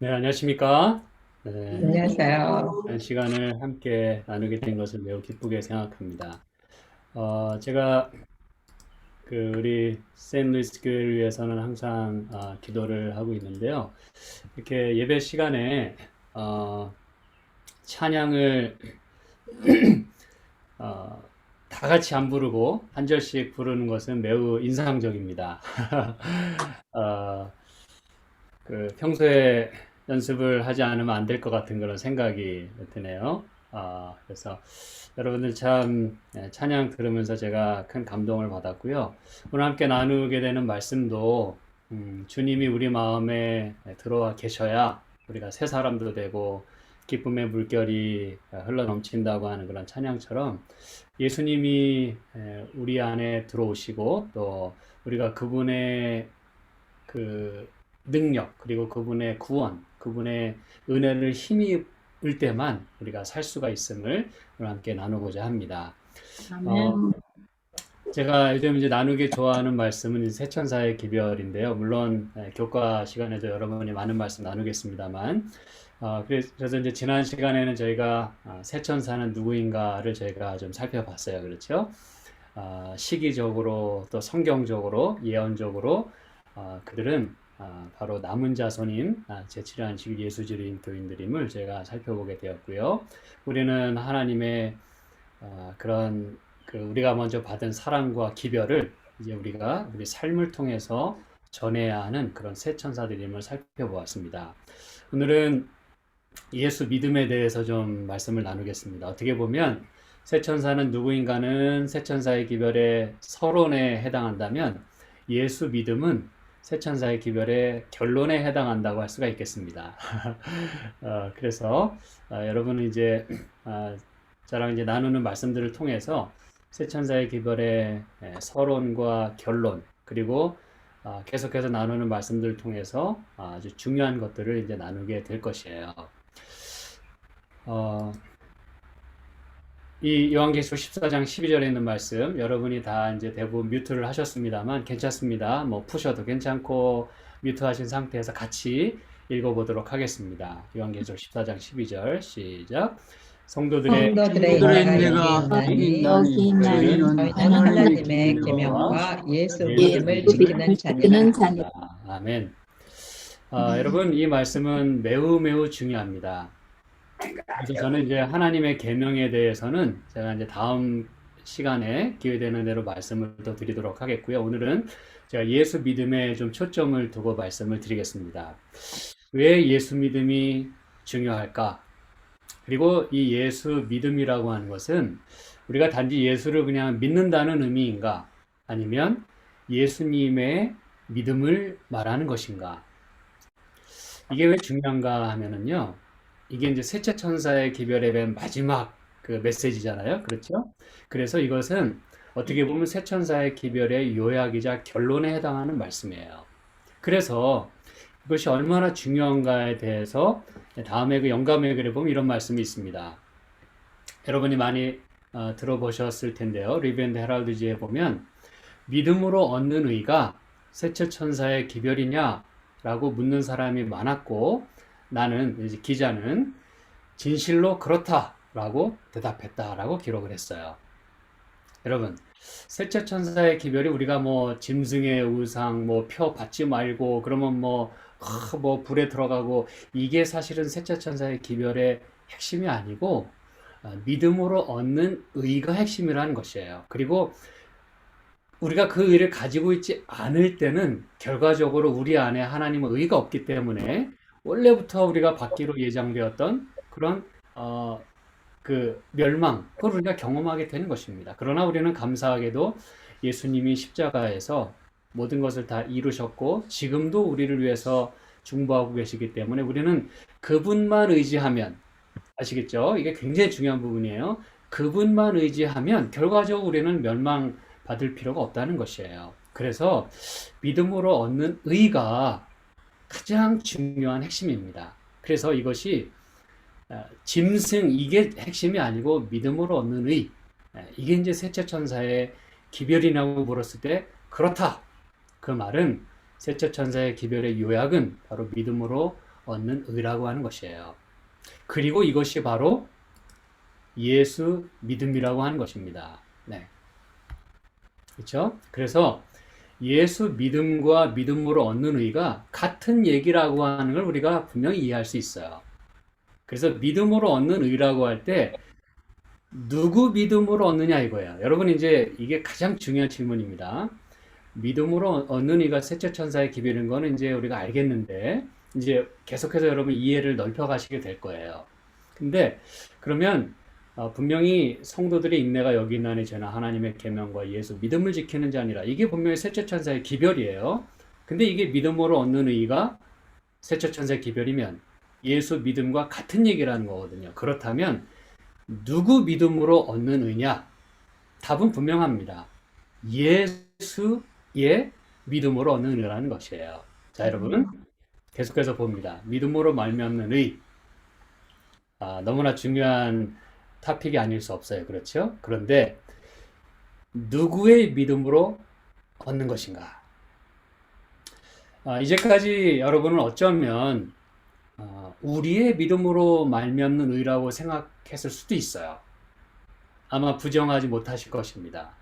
네, 안녕하십니까? 네, 안녕하세요. 시간을 함께 나누게 된 것을 매우 기쁘게 생각합니다. 제가 우리 세인루이스 교회를 위해서는 항상 기도를 하고 있는데요. 이렇게 예배 시간에 어, 찬양을 어, 다 같이 안 부르고 한 절씩 부르는 것은 매우 인상적입니다. 어, 평소에 연습을 하지 않으면 안 될 것 같은 그런 생각이 드네요. 그래서 여러분들 참 찬양 들으면서 제가 큰 감동을 받았고요. 오늘 함께 나누게 되는 말씀도 주님이 우리 마음에 들어와 계셔야 우리가 새 사람도 되고 기쁨의 물결이 흘러 넘친다고 하는 그런 찬양처럼 예수님이 우리 안에 들어오시고 또 우리가 그분의 그 능력, 그리고 그분의 구원, 그분의 은혜를 힘입을 때만 우리가 살 수가 있음을 오늘 함께 나누고자 합니다. 어, 아멘. 제가 요즘 이제 나누기 좋아하는 말씀은 세천사의 기별인데요. 물론 교과 시간에도 여러분이 많은 말씀 나누겠습니다만, 그래서 이제 지난 시간에는 저희가 세천사는 누구인가를 저희가 좀 살펴봤어요. 그렇죠? 시기적으로 또 성경적으로 예언적으로 그들은 바로 남은 자손인 제7의 예수주의 교인들임을 제가 살펴보게 되었고요. 우리는 하나님의 그런 우리가 먼저 받은 사랑과 기별을 이제 우리가 우리 삶을 통해서 전해야 하는 그런 새 천사들임을 살펴보았습니다. 오늘은 예수 믿음에 대해서 좀 말씀을 나누겠습니다. 어떻게 보면 새 천사는 누구인가는 새 천사의 기별의 서론에 해당한다면 예수 믿음은 새 천사의 기별의 결론에 해당한다고 할 수가 있겠습니다. 그래서 여러분은 이제 저랑 이제 나누는 말씀들을 통해서 새 천사의 기별의 서론과 결론 그리고 계속해서 나누는 말씀들을 통해서 아주 중요한 것들을 이제 나누게 될 것이에요. 어, 이 요한계시록 14장 12절에 있는 말씀 여러분이 다 이제 대부분 뮤트를 하셨습니다만 괜찮습니다. 뭐 푸셔도 괜찮고 뮤트하신 상태에서 같이 읽어보도록 하겠습니다. 요한계시록 14장 12절 시작. 성도들의 성도들의 성도들의 인내가 여기 인내가 여기 있나니 있나니 저희는 저희는 저희는 하나님의 하나님의 계명과 계명과 예수 예수 믿음을 믿음을 지키는 지키는 자니라. 자입니다. 아멘. 여러분 이 말씀은 매우 매우 중요합니다. 그래서 저는 이제 하나님의 계명에 대해서는 제가 이제 다음 시간에 기회 되는 대로 말씀을 더 드리도록 하겠고요. 오늘은 제가 예수 믿음에 좀 초점을 두고 말씀을 드리겠습니다. 왜 예수 믿음이 중요할까? 그리고 이 예수 믿음이라고 하는 것은 우리가 단지 예수를 그냥 믿는다는 의미인가? 아니면 예수님의 믿음을 말하는 것인가? 이게 왜 중요한가 하면은요. 이게 이제 셋째 천사의 기별의 맨 마지막 그 메시지잖아요. 그렇죠? 그래서 이것은 어떻게 보면 세 천사의 기별의 요약이자 결론에 해당하는 말씀이에요. 그래서 이것이 얼마나 중요한가에 대해서 다음에 그 영감의 글에 보면 이런 말씀이 있습니다. 여러분이 많이 들어보셨을 텐데요. 리브 앤 헤럴드지에 보면 믿음으로 얻는 의가 셋째 천사의 기별이냐? 라고 묻는 사람이 많았고 나는 이제 기자는 진실로 그렇다라고 대답했다라고 기록을 했어요. 여러분, 셋째 천사의 기별이 우리가 뭐 짐승의 우상 뭐 표 받지 말고 그러면 뭐 불에 들어가고 이게 사실은 셋째 천사의 기별의 핵심이 아니고 믿음으로 얻는 의가 핵심이라는 것이에요. 그리고 우리가 그 의를 가지고 있지 않을 때는 결과적으로 우리 안에 하나님의 의가 없기 때문에 원래부터 우리가 받기로 예정되었던 그런 그 멸망, 그걸 우리가 경험하게 되는 것입니다. 그러나 우리는 감사하게도 예수님이 십자가에서 모든 것을 다 이루셨고 지금도 우리를 위해서 중보하고 계시기 때문에 우리는 그분만 의지하면 아시겠죠? 이게 굉장히 중요한 부분이에요. 그분만 의지하면 결과적으로 우리는 멸망받을 필요가 없다는 것이에요. 그래서 믿음으로 얻는 의가 가장 중요한 핵심입니다. 그래서 이것이 짐승 이게 핵심이 아니고 믿음으로 얻는 의 이게 이제 셋째 천사의 기별이라고 물었을 때 그렇다 그 말은 셋째 천사의 기별의 요약은 바로 믿음으로 얻는 의라고 하는 것이에요. 그리고 이것이 바로 예수 믿음이라고 하는 것입니다. 네. 그렇죠? 그래서 예수 믿음과 믿음으로 얻는 의가 같은 얘기라고 하는 걸 우리가 분명히 이해할 수 있어요. 그래서 믿음으로 얻는 의라고 할 때 누구 믿음으로 얻느냐 이거예요. 여러분 이제 이게 가장 중요한 질문입니다. 믿음으로 얻는 이가 셋째 천사의 기별인 거는 이제 우리가 알겠는데 이제 계속해서 여러분 이해를 넓혀 가시게 될 거예요. 근데 그러면 분명히 성도들의 인내가 여기 있나니 저는 하나님의 계명과 예수 믿음을 지키는 자니라. 이게 분명히 셋째 천사의 기별이에요. 근데 이게 믿음으로 얻는 의가 셋째 천사의 기별이면 예수 믿음과 같은 얘기라는 거거든요. 그렇다면 누구 믿음으로 얻는 의냐? 답은 분명합니다. 예수의 믿음으로 얻는 의라는 것이에요. 자, 여러분 계속해서 봅니다. 믿음으로 말미암는 의. 너무나 중요한 토픽이 아닐 수 없어요. 그렇죠? 그런데 누구의 믿음으로 얻는 것인가? 이제까지 여러분은 어쩌면 우리의 믿음으로 말미암는 의라고 생각했을 수도 있어요. 아마 부정하지 못하실 것입니다.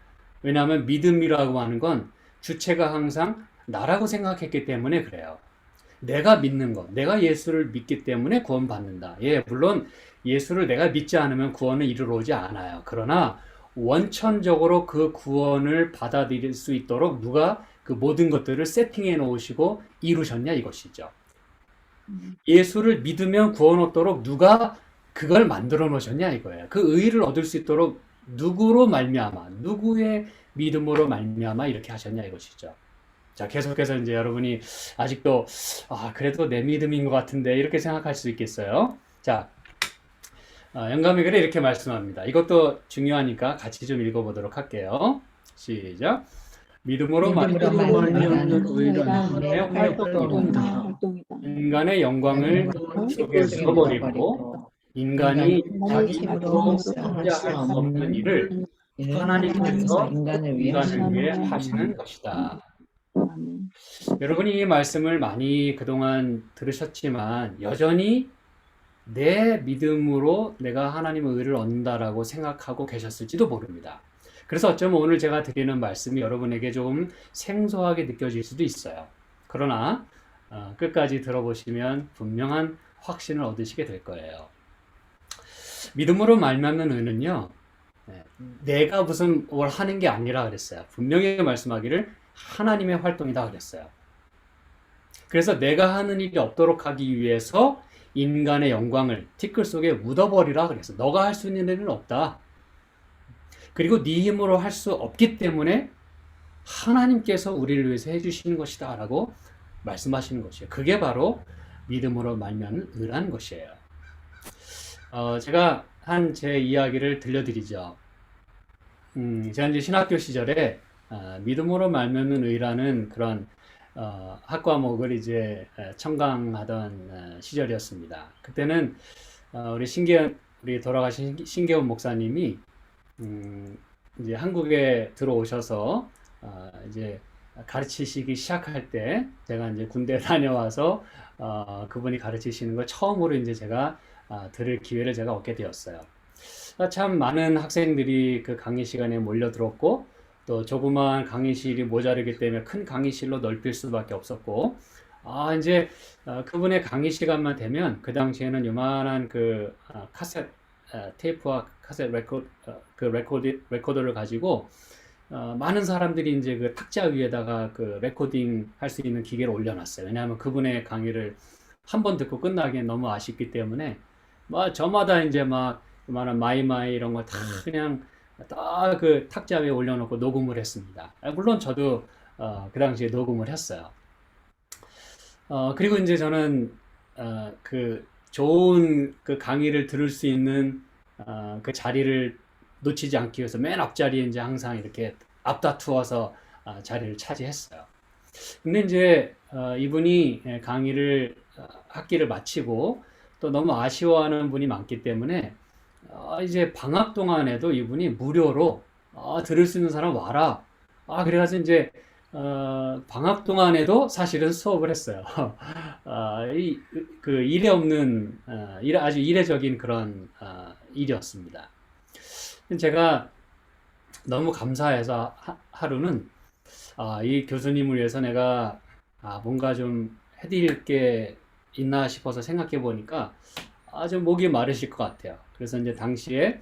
왜냐하면 믿음이라고 하는 건 주체가 항상 나라고 생각했기 때문에 그래요. 내가 믿는 것, 내가 예수를 믿기 때문에 구원받는다. 예, 물론 예수를 내가 믿지 않으면 구원은 이르러 오지 않아요. 그러나 원천적으로 그 구원을 받아들일 수 있도록 누가 그 모든 것들을 세팅해 놓으시고 이루셨냐 이것이죠. 예수를 믿으면 구원 얻도록 누가 그걸 만들어 놓으셨냐 이거예요. 그 의를 얻을 수 있도록 누구로 말미암아, 누구의 믿음으로 말미암아 이렇게 하셨냐 이것이죠. 자, 계속해서 이제 여러분이 아직도 그래도 내 믿음인 것 같은데 이렇게 생각할 수 있겠어요. 자, 영감의 글에 이렇게 말씀합니다. 이것도 중요하니까 같이 좀 읽어보도록 할게요. 시작. 믿음으로 말미암는 의는 하나님의 활동이다. 인간의 영광을 속에 묻어버리고 인간이 자기 힘으로 혼자 할 수 없는 일을 하나님께서 인간을 위해 하시는 것이다. 여러분이 이 말씀을 많이 그동안 들으셨지만 여전히 내 믿음으로 내가 하나님의 의를 얻는다라고 생각하고 계셨을지도 모릅니다. 그래서 어쩌면 오늘 제가 드리는 말씀이 여러분에게 조금 생소하게 느껴질 수도 있어요. 그러나 끝까지 들어보시면 분명한 확신을 얻으시게 될 거예요. 믿음으로 말미암는 의는요, 내가 무슨 뭘 하는 게 아니라 그랬어요. 분명히 말씀하기를 하나님의 활동이다 그랬어요. 그래서 내가 하는 일이 없도록 하기 위해서 인간의 영광을 티끌 속에 묻어버리라 그랬어. 너가 할 수 있는 일은 없다. 그리고 네 힘으로 할 수 없기 때문에 하나님께서 우리를 위해서 해주시는 것이다 라고 말씀하시는 것이에요. 그게 바로 믿음으로 말미암는 의라는 것이에요. 제가 한 제 이야기를 들려드리죠. 제가 이제 신학교 시절에 믿음으로 말미암는 의라는 그런 학과목을 이제 청강하던 시절이었습니다. 그때는 우리 돌아가신 신계원 목사님이 이제 한국에 들어오셔서 이제 가르치시기 시작할 때 제가 이제 군대 다녀와서 그분이 가르치시는 걸 처음으로 이제 제가 들을 기회를 제가 얻게 되었어요. 참 많은 학생들이 그 강의 시간에 몰려들었고 또 조그마한 강의실이 모자르기 때문에 큰 강의실로 넓힐 수밖에 없었고 이제 그분의 강의 시간만 되면 그 당시에는 요만한 그 카셋 테이프와 카셋 레코더를 가지고 많은 사람들이 이제 그 탁자 위에다가 그 레코딩 할 수 있는 기계를 올려놨어요. 왜냐하면 그분의 강의를 한 번 듣고 끝나기엔 너무 아쉽기 때문에 저마다 이제 막 요만한 마이마이 이런 거 다 그냥 다 그 탁자 위에 올려놓고 녹음을 했습니다. 물론 저도 그 당시에 녹음을 했어요. 그리고 이제 저는 그 좋은 그 강의를 들을 수 있는 그 자리를 놓치지 않기 위해서 맨 앞자리에 이제 항상 이렇게 앞다투어서 자리를 차지했어요. 근데 이제 이분이 강의를 학기를 마치고 또 너무 아쉬워하는 분이 많기 때문에 이제 방학 동안에도 이분이 무료로 들을 수 있는 사람 와라. 그래가지고 이제 방학 동안에도 사실은 수업을 했어요. 그 일에 없는, 아주 이례적인 그런, 일이었습니다. 제가 너무 감사해서 하루는, 이 교수님을 위해서 내가, 뭔가 좀 해드릴 게 있나 싶어서 생각해 보니까 아주 목이 마르실 것 같아요. 그래서 이제 당시에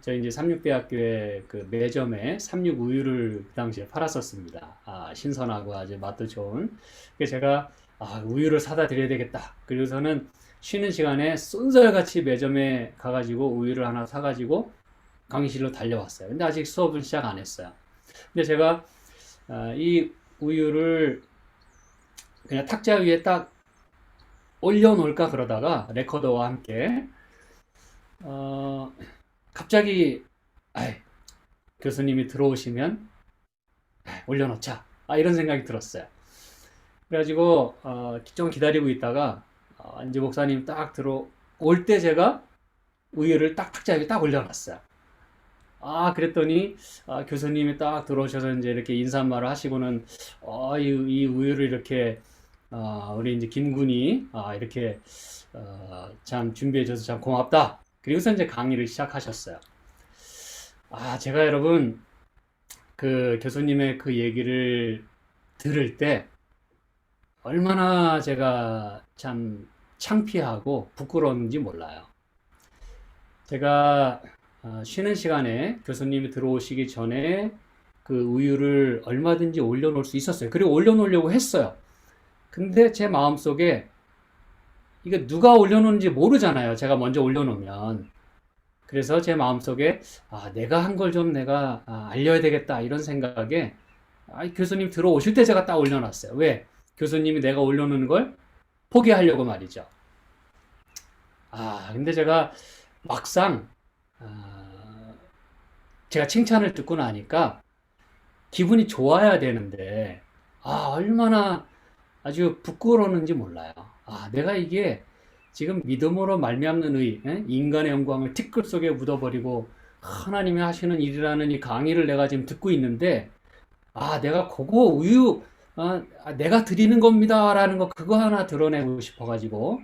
저희 이제 삼육대학교의 그 매점에 삼육 우유를 그 당시에 팔았었습니다. 신선하고 아주 맛도 좋은. 그래서 제가 우유를 사다 드려야 되겠다. 그래서는 쉬는 시간에 쏜살같이 매점에 가가지고 우유를 하나 사가지고 강의실로 달려왔어요. 근데 아직 수업은 시작 안 했어요. 근데 제가 이 우유를 그냥 탁자 위에 딱 올려놓을까 그러다가 레코더와 함께 갑자기 아이, 교수님이 들어오시면 올려놓자 이런 생각이 들었어요. 그래가지고 좀 기다리고 있다가 이제 목사님 딱 들어올 때 제가 우유를 딱 탁자 위에 딱 올려놨어요. 그랬더니 교수님이 딱 들어오셔서 이제 이렇게 인사말을 하시고는 이 우유를 이렇게 우리 이제 김군이 이렇게 참 준비해줘서 참 고맙다. 그리고서 이제 강의를 시작하셨어요. 제가 여러분 그 교수님의 그 얘기를 들을 때 얼마나 제가 참 창피하고 부끄러웠는지 몰라요. 제가 쉬는 시간에 교수님이 들어오시기 전에 그 우유를 얼마든지 올려놓을 수 있었어요. 그리고 올려놓으려고 했어요. 근데 제 마음속에 이게 누가 올려놓는지 모르잖아요. 제가 먼저 올려놓으면. 그래서 제 마음속에 내가 한 걸 좀 내가 알려야 되겠다 이런 생각에 교수님 들어오실 때 제가 딱 올려놨어요. 왜? 교수님이 내가 올려놓는 걸 포기하려고 말이죠. 근데 제가 막상 제가 칭찬을 듣고 나니까 기분이 좋아야 되는데 얼마나 아주 부끄러웠는지 몰라요. 내가 이게 지금 믿음으로 말미암는 인간의 영광을 티끌 속에 묻어버리고 하나님이 하시는 일이라는 이 강의를 내가 지금 듣고 있는데 내가 그거 우유 내가 드리는 겁니다 라는 거 그거 하나 드러내고 싶어가지고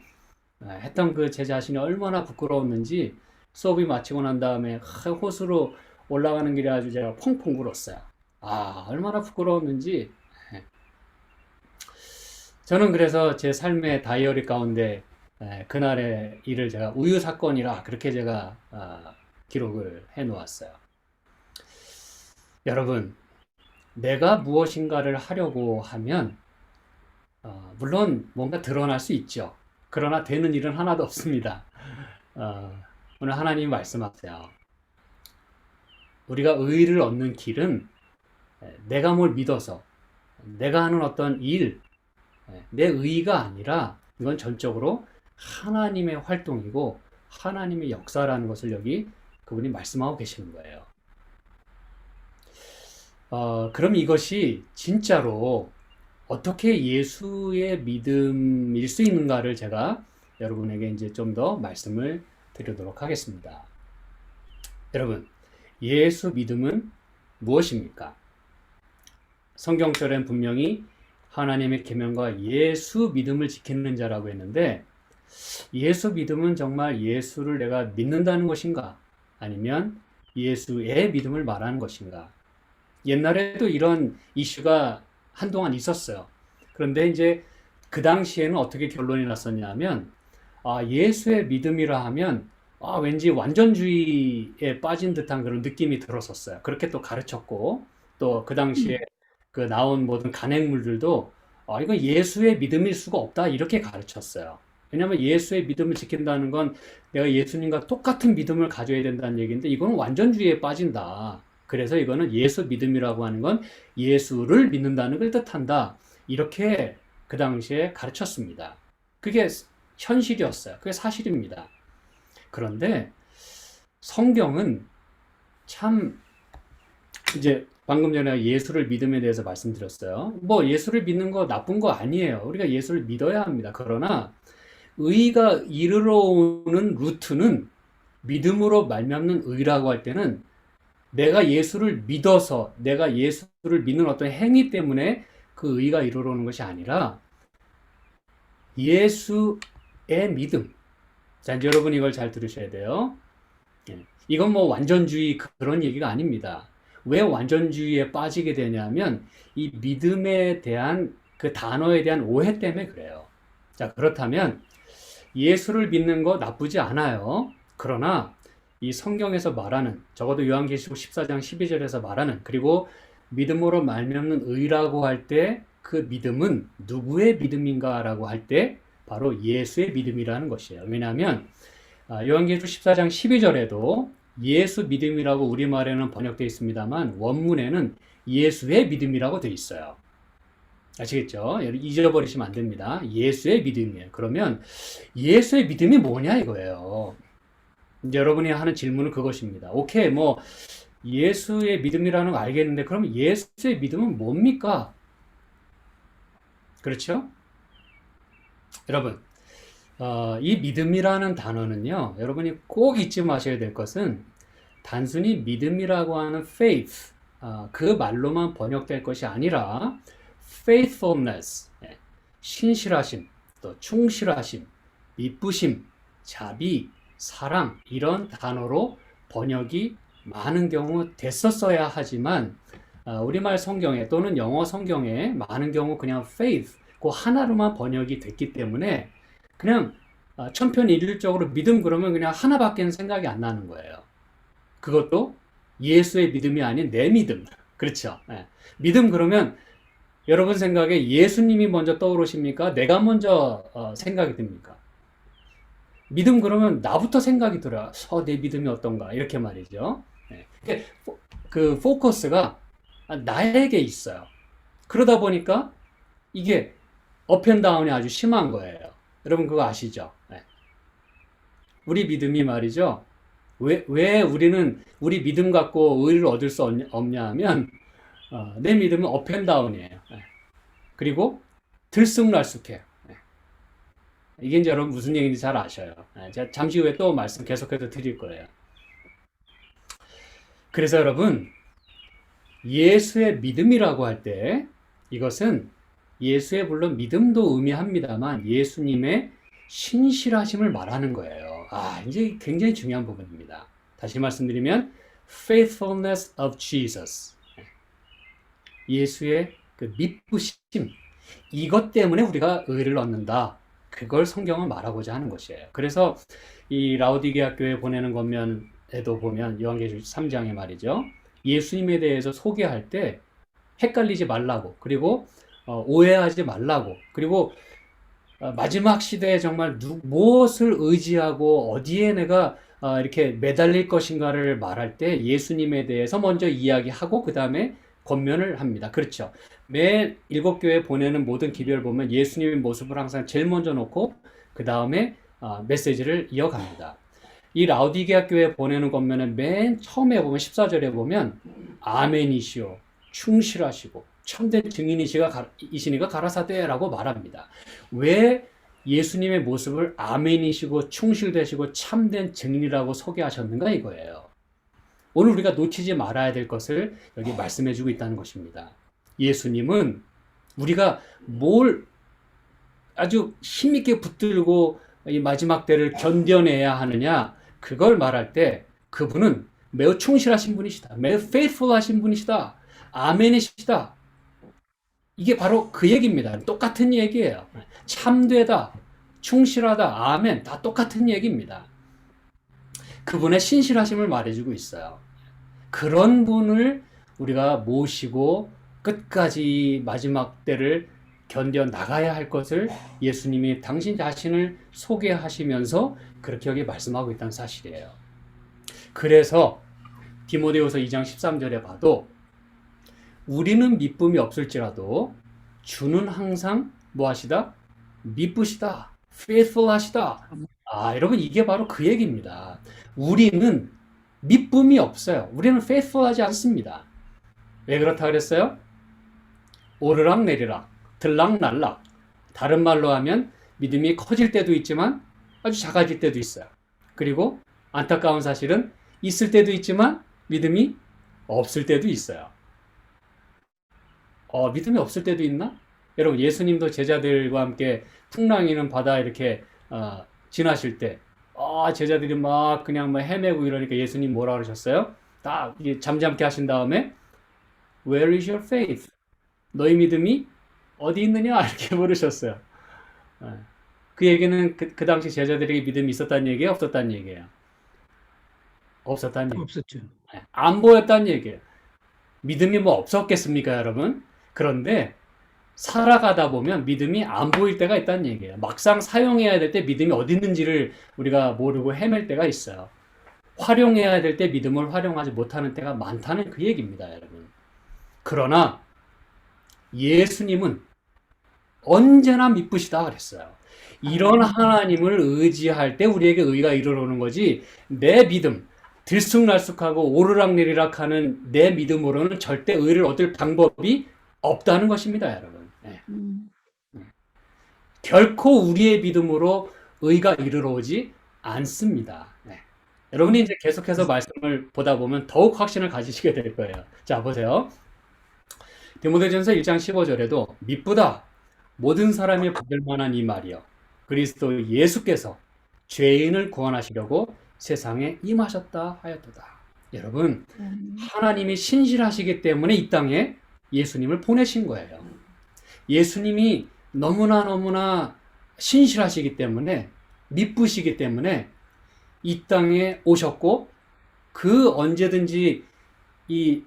했던 그 제 자신이 얼마나 부끄러웠는지 수업이 마치고 난 다음에 호수로 올라가는 길에 아주 제가 펑펑 울었어요. 얼마나 부끄러웠는지. 저는 그래서 제 삶의 다이어리 가운데 그날의 일을 제가 우유 사건이라 그렇게 제가 기록을 해 놓았어요. 여러분, 내가 무엇인가를 하려고 하면 물론 뭔가 드러날 수 있죠. 그러나 되는 일은 하나도 없습니다. 오늘 하나님이 말씀하세요. 우리가 의를 얻는 길은 내가 뭘 믿어서 내가 하는 어떤 일, 내 의의가 아니라 이건 전적으로 하나님의 활동이고 하나님의 역사라는 것을 여기 그분이 말씀하고 계시는 거예요. 그럼 이것이 진짜로 어떻게 예수의 믿음일 수 있는가를 제가 여러분에게 이제 좀 더 말씀을 드리도록 하겠습니다. 여러분, 예수 믿음은 무엇입니까? 성경절엔 분명히 하나님의 계명과 예수 믿음을 지키는 자라고 했는데 예수 믿음은 정말 예수를 내가 믿는다는 것인가? 아니면 예수의 믿음을 말하는 것인가? 옛날에도 이런 이슈가 한동안 있었어요. 그런데 이제 그 당시에는 어떻게 결론이 났었냐면 예수의 믿음이라 하면 왠지 완전주의에 빠진 듯한 그런 느낌이 들었었어요. 그렇게 또 가르쳤고 또 그 당시에 그 나온 모든 간행물들도 이건 예수의 믿음일 수가 없다 이렇게 가르쳤어요. 왜냐하면 예수의 믿음을 지킨다는 건 내가 예수님과 똑같은 믿음을 가져야 된다는 얘기인데 이건 완전주의에 빠진다. 그래서 이거는 예수 믿음이라고 하는 건 예수를 믿는다는 걸 뜻한다. 이렇게 그 당시에 가르쳤습니다. 그게 현실이었어요. 그게 사실입니다. 그런데 성경은 참 이제 방금 전에 예수를 믿음에 대해서 말씀드렸어요. 뭐 예수를 믿는 거 나쁜 거 아니에요. 우리가 예수를 믿어야 합니다. 그러나 의가 이르러 오는 루트는 믿음으로 말미암는 의라고 할 때는 내가 예수를 믿어서 내가 예수를 믿는 어떤 행위 때문에 그 의가 이루어오는 것이 아니라 예수의 믿음. 자, 이제 여러분 이걸 잘 들으셔야 돼요. 이건 뭐 완전주의 그런 얘기가 아닙니다. 왜 완전주의에 빠지게 되냐면 이 믿음에 대한 그 단어에 대한 오해 때문에 그래요. 자, 그렇다면 예수를 믿는 거 나쁘지 않아요. 그러나 이 성경에서 말하는, 적어도 요한계시록 14장 12절에서 말하는, 그리고 믿음으로 말미암는 의라고 할 때 그 믿음은 누구의 믿음인가라고 할 때 바로 예수의 믿음이라는 것이에요. 왜냐하면 요한계시록 14장 12절에도 예수 믿음이라고 우리말에는 번역되어 있습니다만 원문에는 예수의 믿음이라고 되어 있어요. 아시겠죠? 잊어버리시면 안 됩니다. 예수의 믿음이에요. 그러면 예수의 믿음이 뭐냐 이거예요. 이제 여러분이 하는 질문은 그것입니다. 오케이, 뭐 예수의 믿음이라는 거 알겠는데 그럼 예수의 믿음은 뭡니까? 그렇죠? 여러분, 이 믿음이라는 단어는요, 여러분이 꼭 잊지 마셔야 될 것은 단순히 믿음이라고 하는 faith, 그 말로만 번역될 것이 아니라 faithfulness, 신실하심, 또 충실하심, 미쁘심, 자비, 사랑 이런 단어로 번역이 많은 경우 됐었어야 하지만 우리말 성경에 또는 영어 성경에 많은 경우 그냥 faith 그 하나로만 번역이 됐기 때문에 그냥 천편일률적으로 믿음 그러면 그냥 하나밖에는 생각이 안 나는 거예요. 그것도 예수의 믿음이 아닌 내 믿음. 그렇죠. 믿음 그러면 여러분 생각에 예수님이 먼저 떠오르십니까? 내가 먼저 생각이 듭니까? 믿음 그러면 나부터 생각이 들어요. 내 믿음이 어떤가 이렇게 말이죠. 그 포커스가 나에게 있어요. 그러다 보니까 이게 업앤다운이 아주 심한 거예요. 여러분 그거 아시죠? 우리 믿음이 말이죠. 왜 우리는 우리 믿음 갖고 의를 얻을 수 없냐 하면 내 믿음은 업앤다운이에요. 그리고 들쑥날쑥해요. 이게 이제 여러분 무슨 얘기인지 잘 아셔요. 제가 잠시 후에 또 말씀 계속해서 드릴 거예요. 그래서 여러분 예수의 믿음이라고 할 때 이것은 예수의 물론 믿음도 의미합니다만 예수님의 신실하심을 말하는 거예요. 이제 굉장히 중요한 부분입니다. 다시 말씀드리면 faithfulness of Jesus. 예수의 그 미쁘심. 이것 때문에 우리가 의를 얻는다. 그걸 성경은 말하고자 하는 것이에요. 그래서 이 라오디게아 교회 보내는 권면에도 보면 요한계시록 3장에 말이죠. 예수님에 대해서 소개할 때 헷갈리지 말라고 그리고 오해하지 말라고 그리고 마지막 시대에 정말 무엇을 의지하고 어디에 내가 이렇게 매달릴 것인가를 말할 때 예수님에 대해서 먼저 이야기하고 그 다음에 권면을 합니다. 그렇죠. 매 7교회 보내는 모든 기별을 보면 예수님의 모습을 항상 제일 먼저 놓고 그 다음에 메시지를 이어갑니다. 이 라오디게아 교회 보내는 권면은 맨 처음에 보면 14절에 보면 아멘이시오 충실하시고 참된 증인이시니가 가라사대라고 말합니다. 왜 예수님의 모습을 아멘이시고 충실되시고 참된 증인이라고 소개하셨는가 이거예요. 오늘 우리가 놓치지 말아야 될 것을 여기 말씀해주고 있다는 것입니다. 예수님은 우리가 뭘 아주 힘있게 붙들고 이 마지막 때를 견뎌내야 하느냐 그걸 말할 때 그분은 매우 충실하신 분이시다. 매우 faithful하신 분이시다. 아멘이시다. 이게 바로 그 얘기입니다. 똑같은 얘기예요. 참되다, 충실하다, 아멘 다 똑같은 얘기입니다. 그분의 신실하심을 말해주고 있어요. 그런 분을 우리가 모시고 끝까지 마지막 때를 견뎌 나가야 할 것을 예수님이 당신 자신을 소개하시면서 그렇게 여기 말씀하고 있다는 사실이에요. 그래서 디모데후서 2장 13절에 봐도 우리는 미쁨이 없을지라도 주는 항상 뭐 하시다? 미쁘시다. faithful 하시다. 여러분 이게 바로 그 얘기입니다. 우리는 미쁨이 없어요. 우리는 faithful 하지 않습니다. 왜 그렇다 그랬어요? 오르락 내리락, 들락날락. 다른 말로 하면 믿음이 커질 때도 있지만 아주 작아질 때도 있어요. 그리고 안타까운 사실은 있을 때도 있지만 믿음이 없을 때도 있어요. 믿음이 없을 때도 있나? 여러분, 예수님도 제자들과 함께 풍랑이는 바다 이렇게 지나실 때, 제자들이 막 그냥 막 헤매고 이러니까 예수님 뭐라 그러셨어요? 딱 이게 잠잠케 하신 다음에 Where is your faith? 너희 믿음이 어디 있느냐? 이렇게 물으셨어요. 예. 그 얘기는 그 당시 제자들에게 믿음이 있었다는 얘기예요? 없었다는 얘기예요? 없었다는 얘기. 없었죠. 안 보였다는 얘기예요. 믿음이 뭐 없었겠습니까, 여러분? 그런데 살아가다 보면 믿음이 안 보일 때가 있다는 얘기예요. 막상 사용해야 될 때 믿음이 어디 있는지를 우리가 모르고 헤맬 때가 있어요. 활용해야 될 때 믿음을 활용하지 못하는 때가 많다는 그 얘기입니다, 여러분. 그러나 예수님은 언제나 미쁘시다 그랬어요. 이런 하나님을 의지할 때 우리에게 의가 이르러오는 거지, 내 믿음, 들쑥날쑥하고 오르락내리락 하는 내 믿음으로는 절대 의를 얻을 방법이 없다는 것입니다, 여러분. 네. 결코 우리의 믿음으로 의가 이르러오지 않습니다. 네. 여러분이 이제 계속해서 말씀을 보다 보면 더욱 확신을 가지시게 될 거예요. 자, 보세요. 디모데전서 1장 15절에도 미쁘다 모든 사람이 받을 만한 이 말이요 그리스도 예수께서 죄인을 구원하시려고 세상에 임하셨다 하였도다. 여러분, 하나님이 신실하시기 때문에 이 땅에 예수님을 보내신 거예요. 예수님이 너무나 신실하시기 때문에, 미쁘시기 때문에 이 땅에 오셨고, 그 언제든지 이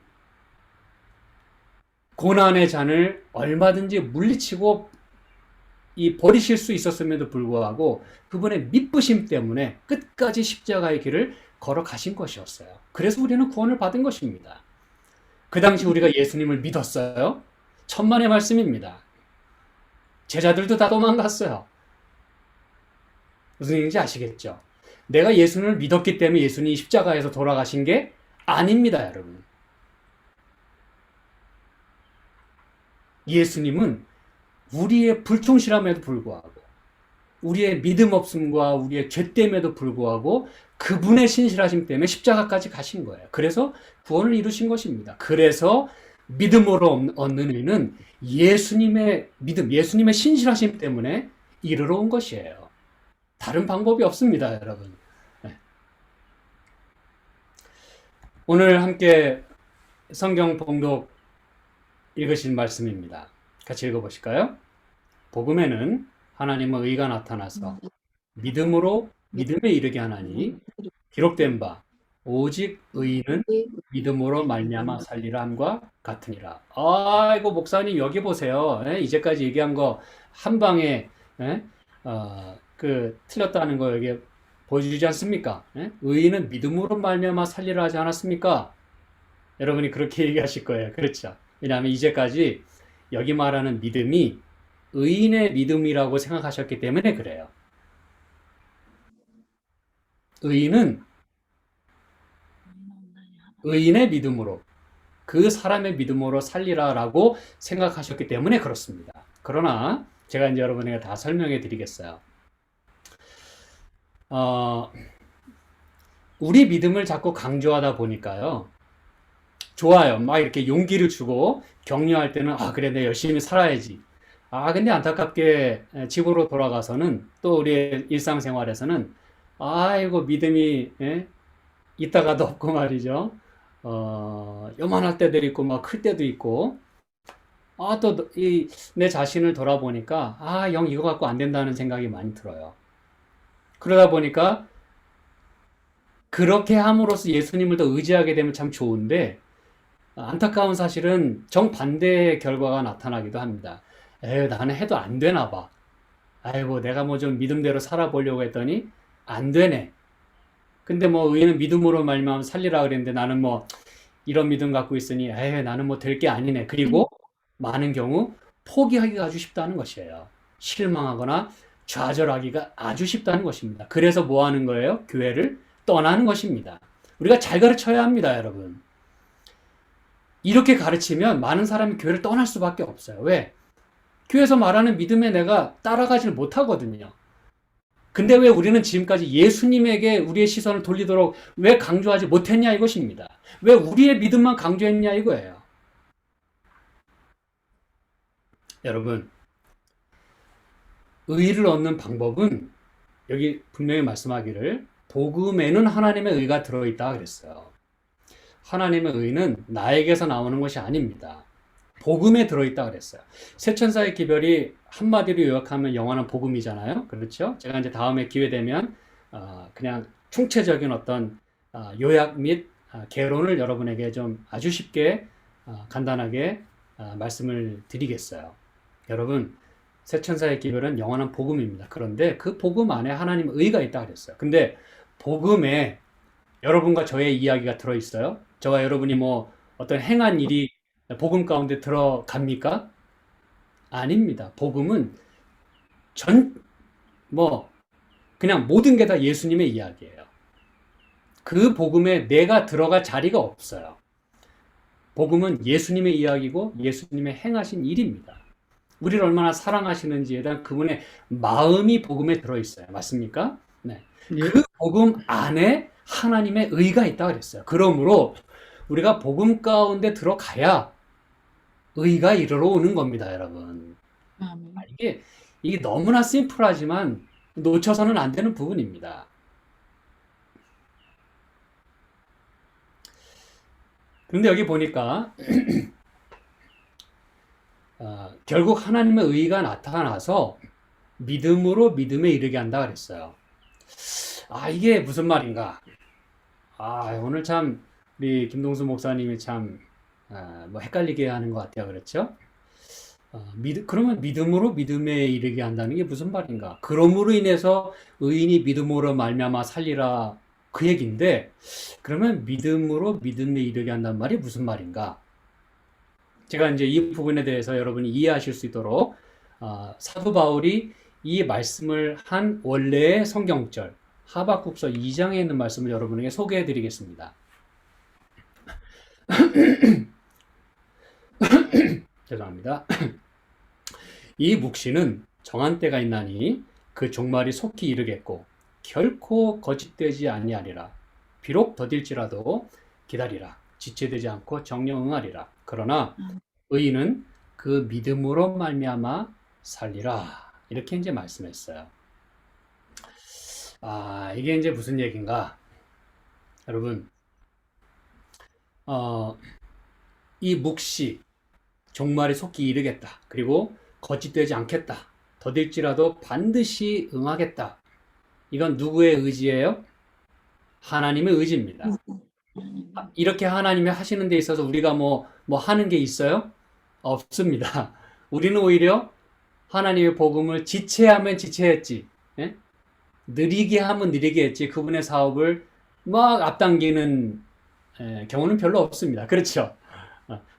고난의 잔을 얼마든지 물리치고 버리실 수 있었음에도 불구하고 그분의 미쁘심 때문에 끝까지 십자가의 길을 걸어가신 것이었어요. 그래서 우리는 구원을 받은 것입니다. 그 당시 우리가 예수님을 믿었어요. 천만의 말씀입니다. 제자들도 다 도망갔어요. 무슨 얘기인지 아시겠죠? 내가 예수님을 믿었기 때문에 예수님이 십자가에서 돌아가신 게 아닙니다, 여러분. 예수님은 우리의 불충실함에도 불구하고 우리의 믿음 없음과 우리의 죄됨에도 불구하고 그분의 신실하심 때문에 십자가까지 가신 거예요. 그래서 구원을 이루신 것입니다. 그래서 믿음으로 얻는 의는 예수님의 믿음, 예수님의 신실하심 때문에 이르러 온 것이에요. 다른 방법이 없습니다, 여러분. 네. 오늘 함께 성경 봉독 읽으신 말씀입니다. 같이 읽어보실까요? 복음에는 하나님의 의가 나타나서 믿음으로 믿음에 이르게 하나니 기록된 바 오직 의인은 믿음으로 말미암아 살리라 함과 같으니라. 아이고 목사님 여기 보세요. 이제까지 얘기한 거 한 방에 틀렸다는 거 여기 보여주지 않습니까? 의인은 믿음으로 말미암아 살리라 하지 않았습니까? 여러분이 그렇게 얘기하실 거예요. 그렇죠? 왜냐하면 이제까지 여기 말하는 믿음이 의인의 믿음이라고 생각하셨기 때문에 그래요. 의인은 의인의 믿음으로, 그 사람의 믿음으로 살리라라고 생각하셨기 때문에 그렇습니다. 그러나 제가 이제 여러분에게 다 설명해 드리겠어요. 우리 믿음을 자꾸 강조하다 보니까요. 좋아요. 막 이렇게 용기를 주고 격려할 때는 그래 내가 열심히 살아야지. 근데 안타깝게 집으로 돌아가서는 또 우리의 일상생활에서는 아이고 믿음이 있다가도 없고 말이죠. 요만할 때도 있고 막 클 때도 있고 또 내 자신을 돌아보니까 영 이거 갖고 안 된다는 생각이 많이 들어요. 그러다 보니까 그렇게 함으로써 예수님을 더 의지하게 되면 참 좋은데 안타까운 사실은 정반대의 결과가 나타나기도 합니다. 나는 해도 안 되나 봐. 아이고 내가 뭐 좀 믿음대로 살아보려고 했더니 안 되네. 근데 뭐 의인은 믿음으로 말미암아 살리라 그랬는데 나는 뭐 이런 믿음 갖고 있으니 나는 뭐 될 게 아니네. 그리고 많은 경우 포기하기가 아주 쉽다는 것이에요. 실망하거나 좌절하기가 아주 쉽다는 것입니다. 그래서 뭐 하는 거예요? 교회를 떠나는 것입니다. 우리가 잘 가르쳐야 합니다, 여러분. 이렇게 가르치면 많은 사람이 교회를 떠날 수밖에 없어요. 왜? 교회에서 말하는 믿음에 내가 따라가질 못하거든요. 근데 왜 우리는 지금까지 예수님에게 우리의 시선을 돌리도록 왜 강조하지 못했냐 이것입니다. 왜 우리의 믿음만 강조했냐 이거예요. 여러분, 의를 얻는 방법은 여기 분명히 말씀하기를 복음에는 하나님의 의가 들어있다 그랬어요. 하나님의 의는 나에게서 나오는 것이 아닙니다. 복음에 들어있다 그랬어요. 세천사의 기별이 한마디로 요약하면 영원한 복음이잖아요. 그렇죠? 제가 이제 다음에 기회 되면 그냥 총체적인 어떤 요약 및 개론을 여러분에게 좀 아주 쉽게 간단하게 말씀을 드리겠어요. 여러분, 세천사의 기별은 영원한 복음입니다. 그런데 그 복음 안에 하나님의 의가 있다 그랬어요. 근데 복음에 여러분과 저의 이야기가 들어있어요? 저와 여러분이 뭐 어떤 행한 일이 복음 가운데 들어갑니까? 아닙니다. 복음은 뭐, 그냥 모든 게 다 예수님의 이야기예요. 그 복음에 내가 들어갈 자리가 없어요. 복음은 예수님의 이야기고 예수님의 행하신 일입니다. 우리를 얼마나 사랑하시는지에 대한 그분의 마음이 복음에 들어있어요. 맞습니까? 네. 그 복음 안에 하나님의 의가 있다고 그랬어요. 그러므로 우리가 복음 가운데 들어가야 의가 이르러 오는 겁니다, 여러분. 이게 너무나 심플하지만 놓쳐서는 안 되는 부분입니다. 그런데 여기 보니까 결국 하나님의 의가 나타나서 믿음으로 믿음에 이르게 한다 그랬어요. 이게 무슨 말인가? 오늘 참 우리 김동수 목사님이 참 뭐 헷갈리게 하는 것 같아요. 그렇죠? 그러면 믿음으로 믿음에 이르게 한다는 게 무슨 말인가? 그러므로 인해서 의인이 믿음으로 말미암아 살리라 그 얘기인데, 그러면 믿음으로 믿음에 이르게 한다는 말이 무슨 말인가? 제가 이제 이 부분에 대해서 여러분이 이해하실 수 있도록 사도 바울이 이 말씀을 한 원래의 성경절 하박국서 2장에 있는 말씀을 여러분에게 소개해 드리겠습니다. 죄송합니다. 이 묵시는 정한 때가 있나니 그 종말이 속히 이르겠고 결코 거짓되지 아니하리라. 비록 더딜지라도 기다리라. 지체되지 않고 정령 응하리라. 그러나 의인은 그 믿음으로 말미암아 살리라. 이렇게 이제 말씀했어요. 이게 이제 무슨 얘기인가? 여러분, 이 묵시, 종말이 속히 이르겠다. 그리고 거짓되지 않겠다. 더딜지라도 반드시 응하겠다. 이건 누구의 의지예요? 하나님의 의지입니다. 이렇게 하나님이 하시는 데 있어서 우리가 뭐 하는 게 있어요? 없습니다. 우리는 오히려 하나님의 복음을 지체하면 지체했지, 예? 느리게 하면 느리게 했지, 그분의 사업을 막 앞당기는 경우는 별로 없습니다. 그렇죠?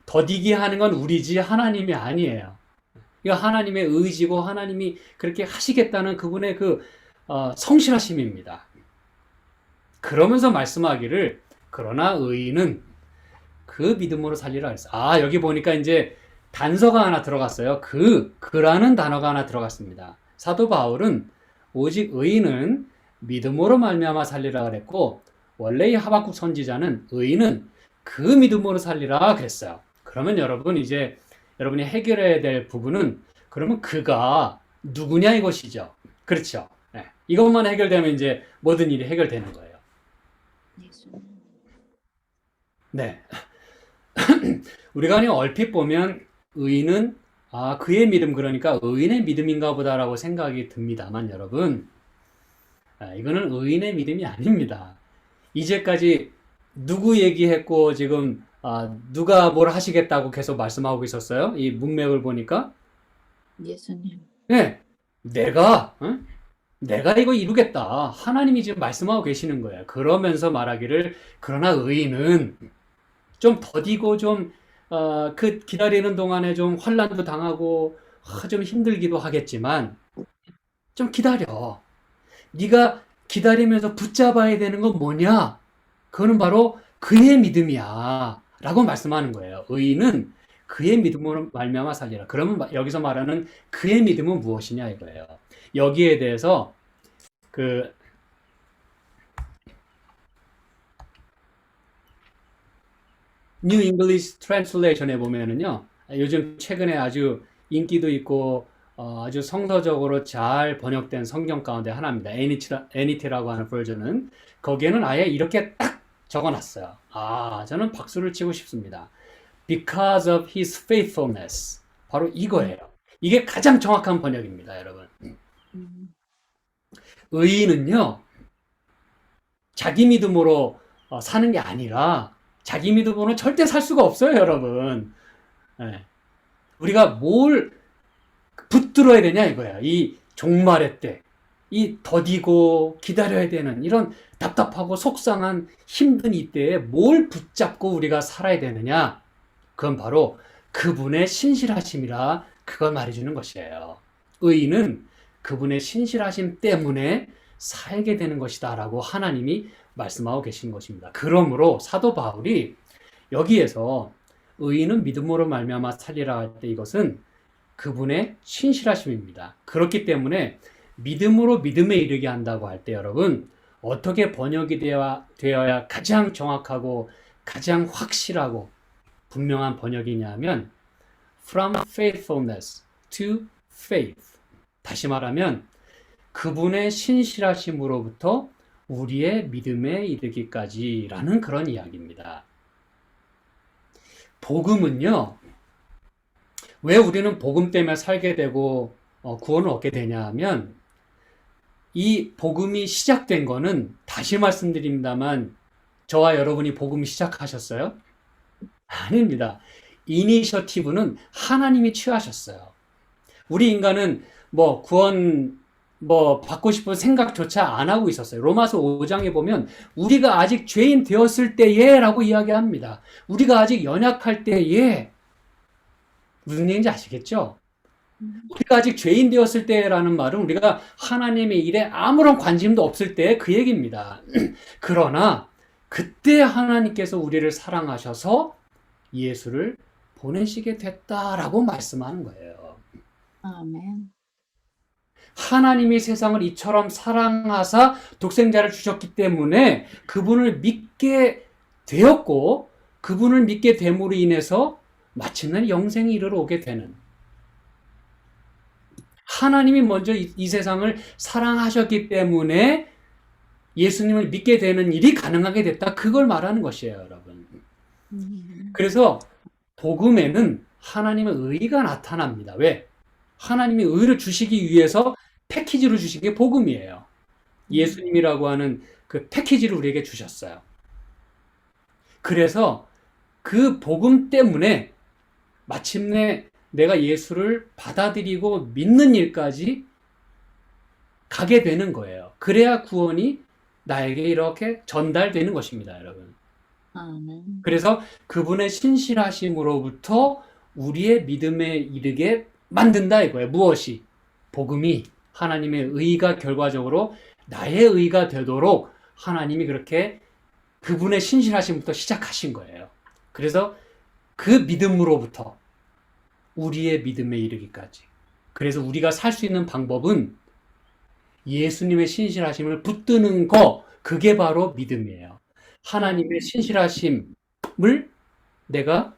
더디게 하는 건 우리지 하나님이 아니에요. 이거 하나님의 의지고 하나님이 그렇게 하시겠다는 그분의 그 성실하심입니다. 그러면서 말씀하기를 그러나 의인은 그 믿음으로 살리라 그랬어요. 여기 보니까 이제 단서가 하나 들어갔어요. 그라는 단어가 하나 들어갔습니다. 사도 바울은 오직 의인은 믿음으로 말미암아 살리라 그랬고, 원래 이 하박국 선지자는 의인은 그 믿음으로 살리라 그랬어요. 그러면 여러분, 이제 여러분이 해결해야 될 부분은 그러면 그가 누구냐 이것이죠. 그렇죠? 네. 이것만 해결되면 이제 모든 일이 해결되는 거예요. 네. 우리가 그냥 얼핏 보면 의인은 그의 믿음, 그러니까 의인의 믿음인가 보다라고 생각이 듭니다만 여러분, 이거는 의인의 믿음이 아닙니다. 이제까지 누구 얘기했고 지금 누가 뭘 하시겠다고 계속 말씀하고 있었어요? 이 문맥을 보니까 예수님. 네, 내가 이거 이루겠다. 하나님이 지금 말씀하고 계시는 거예요. 그러면서 말하기를 그러나 의인은 좀 더디고 좀 그 기다리는 동안에 좀 환난도 당하고 좀 힘들기도 하겠지만 좀 기다려. 네가 기다리면서 붙잡아야 되는 건 뭐냐? 그거는 바로 그의 믿음이야 라고 말씀하는 거예요. 의인은 그의 믿음으로 말미암아 살리라. 그러면 여기서 말하는 그의 믿음은 무엇이냐 이거예요. 여기에 대해서 그 New English Translation에 보면은요, 요즘 최근에 아주 인기도 있고 아주 성서적으로 잘 번역된 성경 가운데 하나입니다. NET라고 하는 버전은 거기에는 아예 이렇게 딱 적어놨어요. 아, 저는 박수를 치고 싶습니다. Because of his faithfulness. 바로 이거예요. 이게 가장 정확한 번역입니다, 여러분. 음, 의인은요, 자기 믿음으로 사는 게 아니라 자기 믿음으로는 절대 살 수가 없어요, 여러분. 예. 우리가 뭘 붙들어야 되냐 이거야. 이 종말의 때, 이 더디고 기다려야 되는 이런 답답하고 속상한 힘든 이때에 뭘 붙잡고 우리가 살아야 되느냐? 그건 바로 그분의 신실하심이라 그걸 말해주는 것이에요. 의인은 그분의 신실하심 때문에 살게 되는 것이다라고 하나님이 말씀하고 계신 것입니다. 그러므로 사도 바울이 여기에서 의인은 믿음으로 말미암아 살리라 할 때 이것은 그분의 신실하심입니다. 그렇기 때문에 믿음으로 믿음에 이르게 한다고 할 때 여러분 어떻게 번역이 되어야 가장 정확하고 가장 확실하고 분명한 번역이냐면 from faithfulness to faith. 다시 말하면 그분의 신실하심으로부터 우리의 믿음에 이르기까지라는 그런 이야기입니다. 복음은요, 왜 우리는 복음 때문에 살게 되고 구원을 얻게 되냐 하면 이 복음이 시작된 거는 다시 말씀드립니다만 저와 여러분이 복음 시작하셨어요? 아닙니다. 이니셔티브는 하나님이 취하셨어요. 우리 인간은 구원 받고 싶은 생각조차 안 하고 있었어요. 로마서 5장에 보면 우리가 아직 죄인 되었을 때에라고 이야기합니다. 우리가 아직 연약할 때에 무슨 얘기인지 아시겠죠? 우리가 아직 죄인 되었을 때라는 말은 우리가 하나님의 일에 아무런 관심도 없을 때 그 얘기입니다. 그러나 그때 하나님께서 우리를 사랑하셔서 예수를 보내시게 됐다라고 말씀하는 거예요. 아멘. 하나님이 세상을 이처럼 사랑하사 독생자를 주셨기 때문에 그분을 믿게 되었고 그분을 믿게 됨으로 인해서 마침내 영생에 이르러 오게 되는 하나님이 먼저 이 세상을 사랑하셨기 때문에 예수님을 믿게 되는 일이 가능하게 됐다. 그걸 말하는 것이에요, 여러분. 그래서 복음에는 하나님의 의가 나타납니다. 왜? 하나님이 의를 주시기 위해서 패키지로 주신 게 복음이에요. 예수님이라고 하는 그 패키지를 우리에게 주셨어요. 그래서 그 복음 때문에 마침내 내가 예수를 받아들이고 믿는 일까지 가게 되는 거예요. 그래야 구원이 나에게 이렇게 전달되는 것입니다, 여러분. 아멘. 그래서 그분의 신실하심으로부터 우리의 믿음에 이르게 만든다 이거예요. 무엇이? 복음이 하나님의 의가 결과적으로 나의 의가 되도록 하나님이 그렇게 그분의 신실하심부터 시작하신 거예요. 그래서 그 믿음으로부터 우리의 믿음에 이르기까지. 그래서 우리가 살 수 있는 방법은 예수님의 신실하심을 붙드는 거, 그게 바로 믿음이에요. 하나님의 신실하심을 내가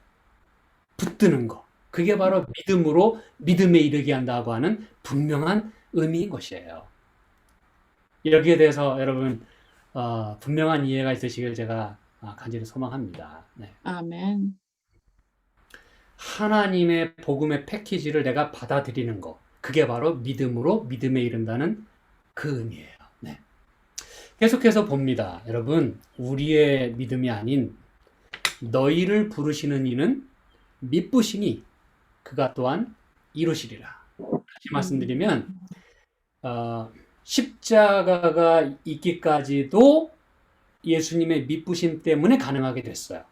붙드는 거. 그게 바로 믿음으로 믿음에 이르게 한다고 하는 분명한 의미인 것이에요. 여기에 대해서 여러분 분명한 이해가 있으시길 제가 간절히 소망합니다. 네. 아멘. 하나님의 복음의 패키지를 내가 받아들이는 거. 그게 바로 믿음으로 믿음에 이른다는 그 의미예요. 네. 계속해서 봅니다. 여러분, 우리의 믿음이 아닌 너희를 부르시는 이는 미쁘시니 그가 또한 이루시리라. 다시 말씀드리면 십자가가 있기까지도 예수님의 미쁘심 때문에 가능하게 됐어요.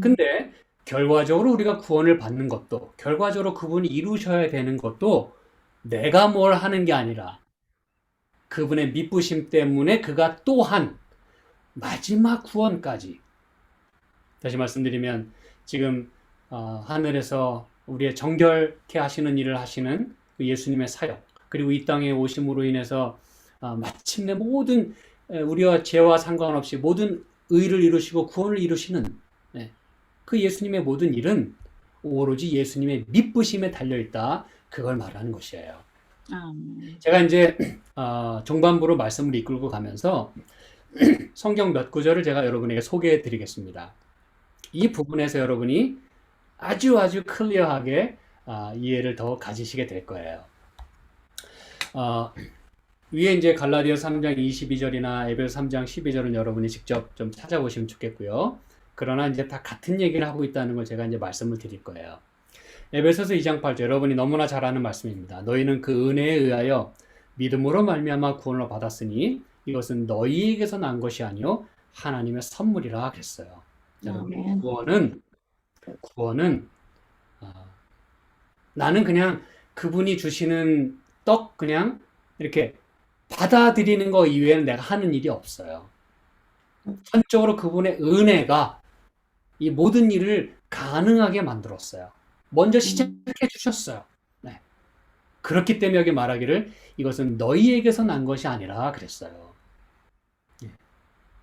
근데 결과적으로 우리가 구원을 받는 것도 결과적으로 그분이 이루셔야 되는 것도 내가 뭘 하는 게 아니라 그분의 미쁘심 때문에 그가 또한 마지막 구원까지 다시 말씀드리면 지금 하늘에서 우리의 정결케 하시는 일을 하시는 그 예수님의 사역 그리고 이 땅에 오심으로 인해서 마침내 모든 우리와 죄와 상관없이 모든 의를 이루시고 구원을 이루시는 그 예수님의 모든 일은 오로지 예수님의 미쁘심에 달려있다. 그걸 말하는 것이에요. 아멘. 제가 이제 종반부로 말씀을 이끌고 가면서 성경 몇 구절을 제가 여러분에게 소개해 드리겠습니다. 이 부분에서 여러분이 아주 클리어하게 이해를 더 가지시게 될 거예요. 위에 이제 갈라디아 3장 22절이나 에베소 3장 12절은 여러분이 직접 좀 찾아보시면 좋겠고요. 그러나 이제 다 같은 얘기를 하고 있다는 걸 제가 이제 말씀을 드릴 거예요. 에베소서 2장 8절 여러분이 너무나 잘 아는 말씀입니다. 너희는 그 은혜에 의하여 믿음으로 말미암아 구원을 받았으니 이것은 너희에게서 난 것이 아니요 하나님의 선물이라 그랬어요. 아멘. 구원은 나는 그냥 그분이 주시는 떡 그냥 이렇게 받아들이는 거 이외에는 내가 하는 일이 없어요. 전적으로 그분의 은혜가 이 모든 일을 가능하게 만들었어요. 먼저 시작해 주셨어요. 네. 그렇기 때문에 여기 말하기를 이것은 너희에게서 난 것이 아니라 그랬어요.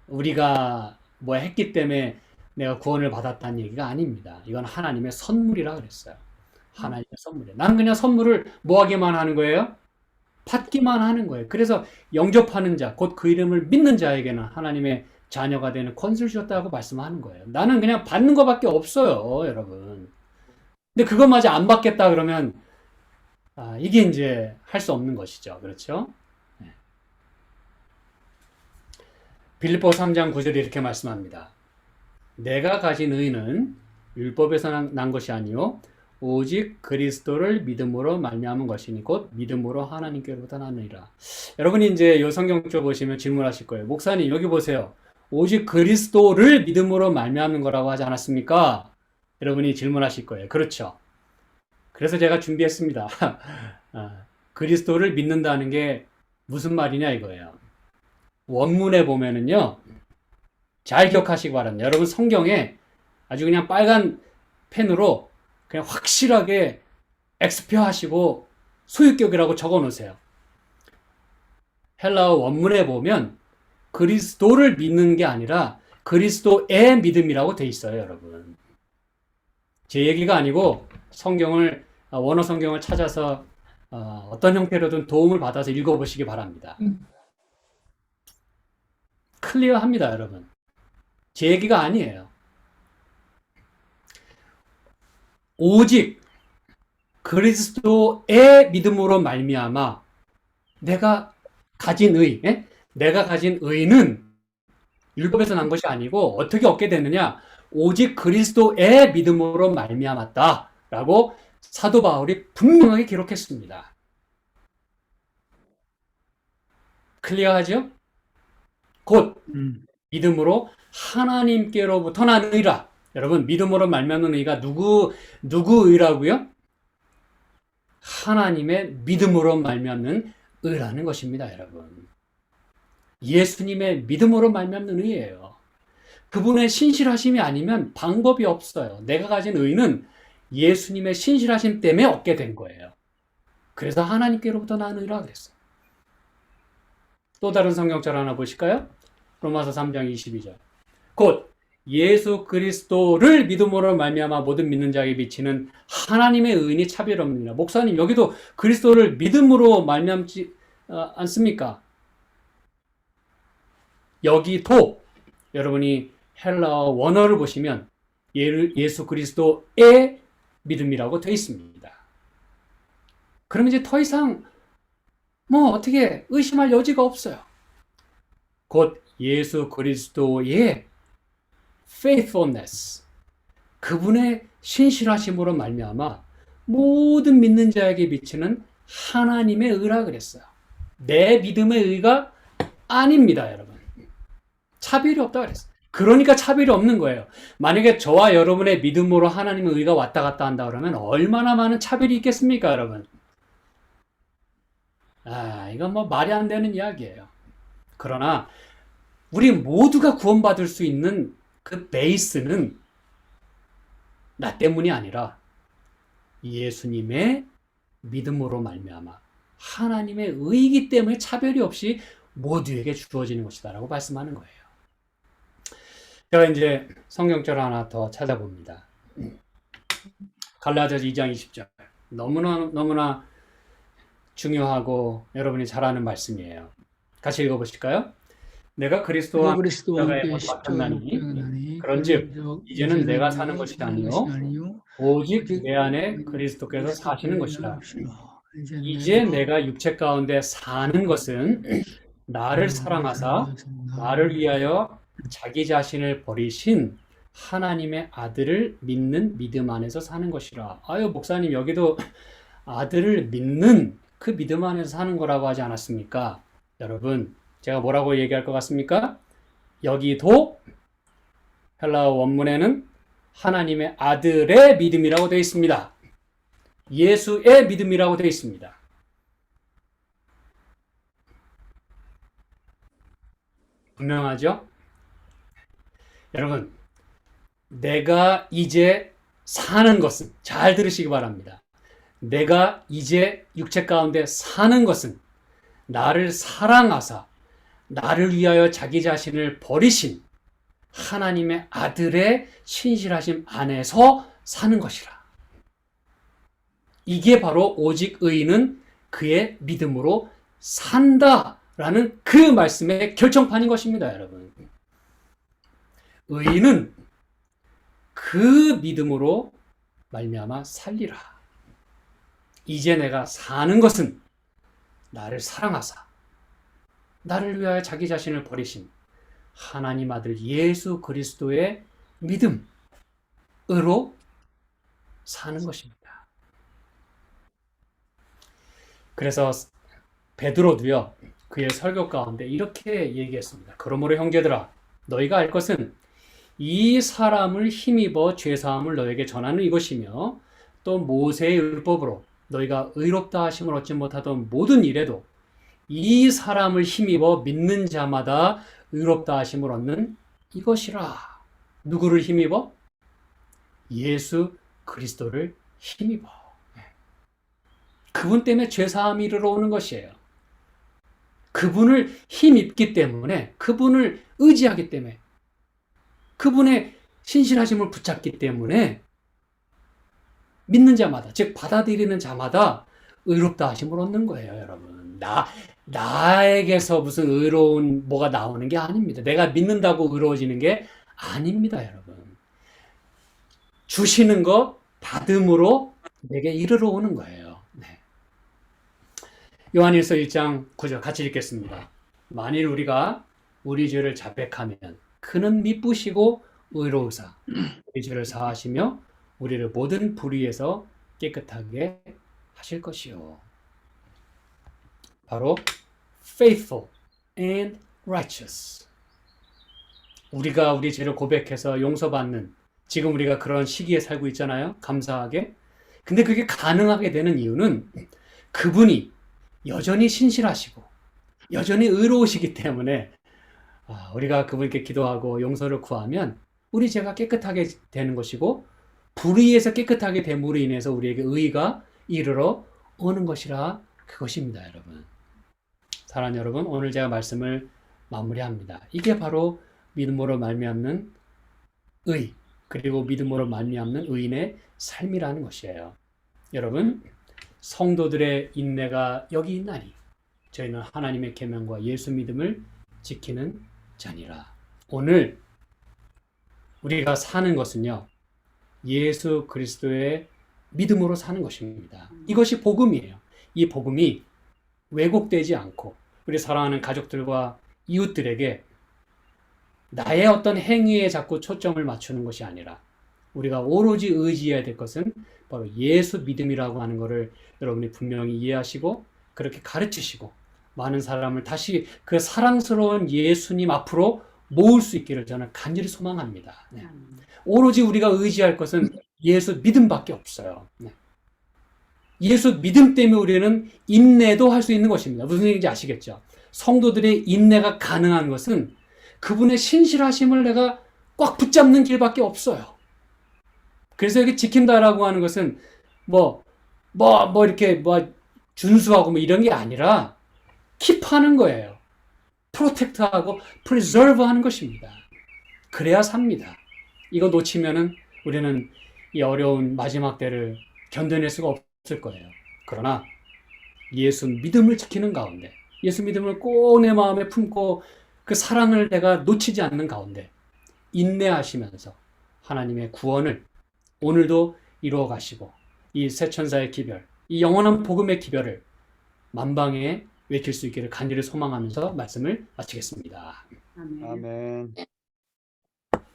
우리가 뭐 했기 때문에 내가 구원을 받았다는 얘기가 아닙니다. 이건 하나님의 선물이라 그랬어요. 하나님의 선물이에요. 나는 그냥 선물을 뭐 하기만 하는 거예요? 받기만 하는 거예요. 그래서 영접하는 자, 곧 그 이름을 믿는 자에게는 하나님의 자녀가 되는 권세를 주셨다고 말씀하는 거예요. 나는 그냥 받는 것밖에 없어요, 여러분. 근데 그것마저 안 받겠다 그러면 이게 이제 할 수 없는 것이죠. 그렇죠? 네. 빌립보 3장 9절에 이렇게 말씀합니다. 내가 가진 의는 율법에서 난 것이 아니요 오직 그리스도를 믿음으로 말미암은 것이니 곧 믿음으로 하나님께로부터 나느니라. 여러분이 이제 이 성경줄 보시면 질문하실 거예요. 목사님 여기 보세요. 오직 그리스도를 믿음으로 말미암는 거라고 하지 않았습니까? 여러분이 질문하실 거예요. 그렇죠. 그래서 제가 준비했습니다. 그리스도를 믿는다는 게 무슨 말이냐 이거예요. 원문에 보면은요. 잘 기억하시기 바랍니다. 여러분 성경에 아주 그냥 빨간 펜으로 그냥 확실하게 엑스표 하시고 소유격이라고 적어 놓으세요. 헬라어 원문에 보면 그리스도를 믿는 게 아니라 그리스도의 믿음이라고 돼 있어요, 여러분. 제 얘기가 아니고 성경을 원어 성경을 찾아서 어떤 형태로든 도움을 받아서 읽어보시기 바랍니다. 클리어합니다, 여러분. 제 얘기가 아니에요. 오직 그리스도의 믿음으로 말미암아 내가 가진 의는 율법에서 난 것이 아니고 어떻게 얻게 되느냐? 오직 그리스도의 믿음으로 말미암았다라고 사도 바울이 분명하게 기록했습니다. 클리어하죠? 곧 믿음으로 하나님께로부터 난 의라. 여러분 믿음으로 말미암는 의가 누구 의라고요? 하나님의 믿음으로 말미암는 의라는 것입니다, 여러분. 예수님의 믿음으로 말미암는 의예요. 그분의 신실하심이 아니면 방법이 없어요. 내가 가진 의는 예수님의 신실하심 때문에 얻게 된 거예요. 그래서 하나님께로부터 난 의라 그랬어요. 또 다른 성경절 하나 보실까요? 로마서 3장 22절. 곧 예수 그리스도를 믿음으로 말미암아 모든 믿는 자에게 비치는 하나님의 의인이 차별없느니라. 목사님 여기도 그리스도를 믿음으로 말미암지 않습니까? 여기도 여러분이 헬라어 원어를 보시면 예수 그리스도의 믿음이라고 되어 있습니다. 그럼 이제 더 이상 어떻게 의심할 여지가 없어요. 곧 예수 그리스도의 faithfulness, 그분의 신실하심으로 말미암아 모든 믿는 자에게 비치는 하나님의 의라 그랬어요. 내 믿음의 의가 아닙니다, 여러분. 차별이 없다 그랬어요. 그러니까 차별이 없는 거예요. 만약에 저와 여러분의 믿음으로 하나님의 의가 왔다 갔다 한다 그러면 얼마나 많은 차별이 있겠습니까, 여러분? 이건 말이 안 되는 이야기예요. 그러나 우리 모두가 구원받을 수 있는 그 베이스는 나 때문이 아니라 예수님의 믿음으로 말미암아 하나님의 의이기 때문에 차별이 없이 모두에게 주어지는 것이다라고 말씀하는 거예요. 제가 이제 성경절 하나 더 찾아봅니다. 갈라디아서 2장 20절. 너무나 중요하고 여러분이 잘 아는 말씀이에요. 같이 읽어보실까요? 내가 그리스도와 십자가에 못 박혔나니 그런즉 이제는 내가 사는 것이 아니요 오직 내 안에 그리스도께서 사시는 것이라. 이제 내가 육체 가운데 사는 것은 나를 사랑하사 나를 위하여 자기 자신을 버리신 하나님의 아들을 믿는 믿음 안에서 사는 것이라. 아유, 목사님, 여기도 아들을 믿는 그 믿음 안에서 사는 거라고 하지 않았습니까? 여러분, 제가 뭐라고 얘기할 것 같습니까? 여기도 헬라어 원문에는 하나님의 아들의 믿음이라고 되어 있습니다. 예수의 믿음이라고 되어 있습니다. 분명하죠? 여러분, 내가 이제 사는 것은, 잘 들으시기 바랍니다. 내가 이제 육체 가운데 사는 것은 나를 사랑하사 나를 위하여 자기 자신을 버리신 하나님의 아들의 신실하심 안에서 사는 것이라. 이게 바로 오직 의인은 그의 믿음으로 산다라는 그 말씀의 결정판인 것입니다, 여러분. 의인은 그 믿음으로 말미암아 살리라. 이제 내가 사는 것은 나를 사랑하사 나를 위하여 자기 자신을 버리신 하나님 아들 예수 그리스도의 믿음으로 사는 것입니다. 그래서 베드로도요, 그의 설교 가운데 이렇게 얘기했습니다. 그러므로 형제들아, 너희가 알 것은 이 사람을 힘입어 죄사함을 너에게 전하는 이것이며 또 모세의 율법으로 너희가 의롭다 하심을 얻지 못하던 모든 일에도 이 사람을 힘입어 믿는 자마다 의롭다 하심을 얻는 이것이라. 누구를 힘입어? 예수 그리스도를 힘입어. 그분 때문에 죄사함이 이르러 오는 것이에요. 그분을 힘입기 때문에, 그분을 의지하기 때문에, 그분의 신실하심을 붙잡기 때문에 믿는 자마다, 즉 받아들이는 자마다 의롭다 하심을 얻는 거예요, 여러분. 나에게서 무슨 의로운 뭐가 나오는 게 아닙니다. 내가 믿는다고 의로워지는 게 아닙니다, 여러분. 주시는 것 받음으로 내게 이르러 오는 거예요. 네. 요한일서 1장 9절 같이 읽겠습니다. 만일 우리가 우리 죄를 자백하면 그는 미쁘시고 의로우사 우리 죄를 사하시며 우리를 모든 불의에서 깨끗하게 하실 것이요. 바로 faithful and righteous. 우리가 우리 죄를 고백해서 용서받는, 지금 우리가 그런 시기에 살고 있잖아요. 감사하게. 근데 그게 가능하게 되는 이유는 그분이 여전히 신실하시고 여전히 의로우시기 때문에 우리가 그분께 기도하고 용서를 구하면 우리 죄가 깨끗하게 되는 것이고 불의에서 깨끗하게 됨으로 인해서 우리에게 의가 이르러 오는 것이라 그것입니다, 여러분. 사랑하는 여러분, 오늘 제가 말씀을 마무리합니다. 이게 바로 믿음으로 말미암는 의, 그리고 믿음으로 말미암는 의인의 삶이라는 것이에요. 여러분, 성도들의 인내가 여기 있나니 저희는 하나님의 계명과 예수 믿음을 지키는 자니라. 오늘 우리가 사는 것은요, 예수 그리스도의 믿음으로 사는 것입니다. 이것이 복음이에요. 이 복음이 왜곡되지 않고 우리 사랑하는 가족들과 이웃들에게 나의 어떤 행위에 자꾸 초점을 맞추는 것이 아니라 우리가 오로지 의지해야 될 것은 바로 예수 믿음이라고 하는 것을 여러분이 분명히 이해하시고 그렇게 가르치시고 많은 사람을 다시 그 사랑스러운 예수님 앞으로 모을 수 있기를 저는 간절히 소망합니다. 네. 오로지 우리가 의지할 것은 예수 믿음밖에 없어요. 네. 예수 믿음 때문에 우리는 인내도 할 수 있는 것입니다. 무슨 얘기인지 아시겠죠? 성도들의 인내가 가능한 것은 그분의 신실하심을 내가 꽉 붙잡는 길밖에 없어요. 그래서 여기 지킨다라고 하는 것은 이렇게 준수하고 뭐 이런 게 아니라 킵하는 거예요. 프로텍트하고 프리저브하는 것입니다. 그래야 삽니다. 이거 놓치면은 우리는 이 어려운 마지막 때를 견뎌낼 수가 없을 거예요. 그러나 예수 믿음을 지키는 가운데, 예수 믿음을 꼭 내 마음에 품고 그 사랑을 내가 놓치지 않는 가운데 인내하시면서 하나님의 구원을 오늘도 이루어 가시고 이 새 천사의 기별, 이 영원한 복음의 기별을 만방에 외칠 수 있기를 간절히 소망하면서 말씀을 마치겠습니다. 아멘. 아멘.